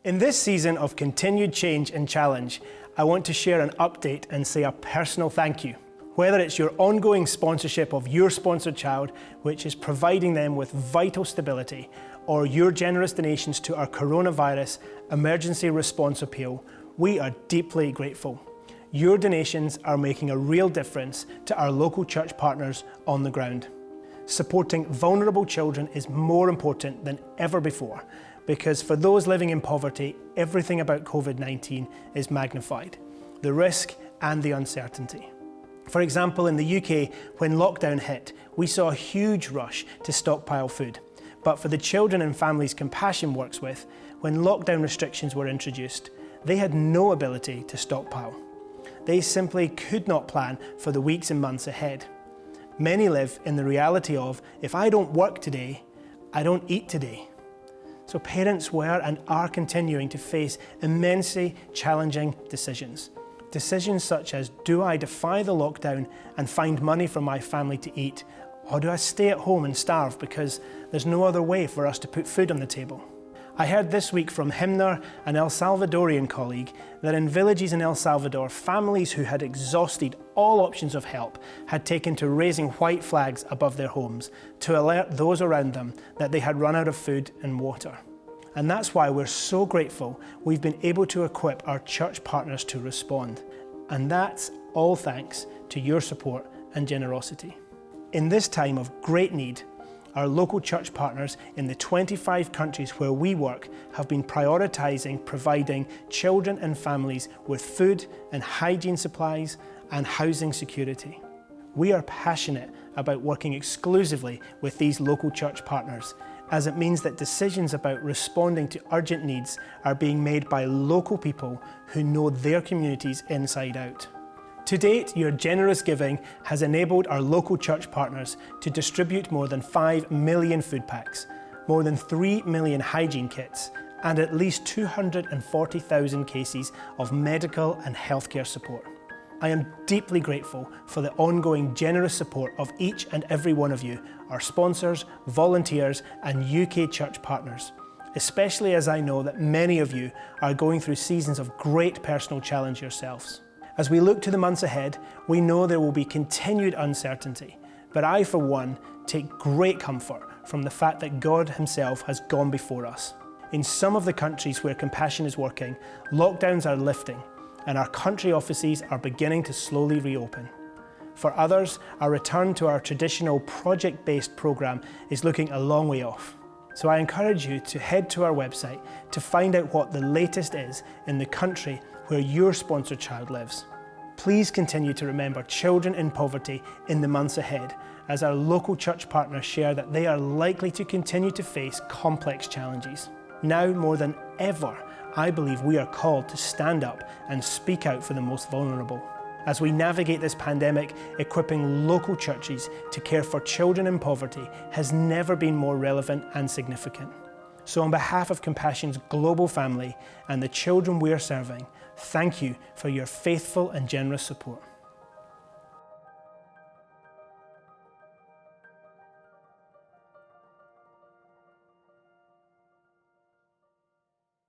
In this season of continued change and challenge, I want to share an update and say a personal thank you. Whether it's your ongoing sponsorship of your sponsored child, which is providing them with vital stability, or your generous donations to our coronavirus emergency response appeal, we are deeply grateful. Your donations are making a real difference to our local church partners on the ground. Supporting vulnerable children is more important than ever before, because for those living in poverty, everything about COVID-19 is magnified, the risk and the uncertainty. For example, in the UK, when lockdown hit, we saw a huge rush to stockpile food. But for the children and families Compassion works with, when lockdown restrictions were introduced, they had no ability to stockpile. They simply could not plan for the weeks and months ahead. Many live in the reality of, if I don't work today, I don't eat today. So parents were and are continuing to face immensely challenging decisions. Decisions such as, do I defy the lockdown and find money for my family to eat? Or do I stay at home and starve because there's no other way for us to put food on the table? I heard this week from Himner, an El Salvadorian colleague, that in villages in El Salvador, families who had exhausted all options of help had taken to raising white flags above their homes to alert those around them that they had run out of food and water. And that's why we're so grateful we've been able to equip our church partners to respond. And that's all thanks to your support and generosity. In this time of great need, our local church partners in the 25 countries where we work have been prioritising providing children and families with food and hygiene supplies and housing security. We are passionate about working exclusively with these local church partners, as it means that decisions about responding to urgent needs are being made by local people who know their communities inside out. To date, your generous giving has enabled our local church partners to distribute more than 5 million food packs, more than 3 million hygiene kits, and at least 240,000 cases of medical and healthcare support. I am deeply grateful for the ongoing generous support of each and every one of you, our sponsors, volunteers, and UK church partners, especially as I know that many of you are going through seasons of great personal challenge yourselves. As we look to the months ahead, we know there will be continued uncertainty, but I, for one, take great comfort from the fact that God Himself has gone before us. In some of the countries where Compassion is working, lockdowns are lifting, and our country offices are beginning to slowly reopen. For others, our return to our traditional project-based programme is looking a long way off. So I encourage you to head to our website to find out what the latest is in the country where your sponsored child lives. Please continue to remember children in poverty in the months ahead, as our local church partners share that they are likely to continue to face complex challenges. Now more than ever, I believe we are called to stand up and speak out for the most vulnerable. As we navigate this pandemic, equipping local churches to care for children in poverty has never been more relevant and significant. So on behalf of Compassion's global family and the children we are serving, thank you for your faithful and generous support.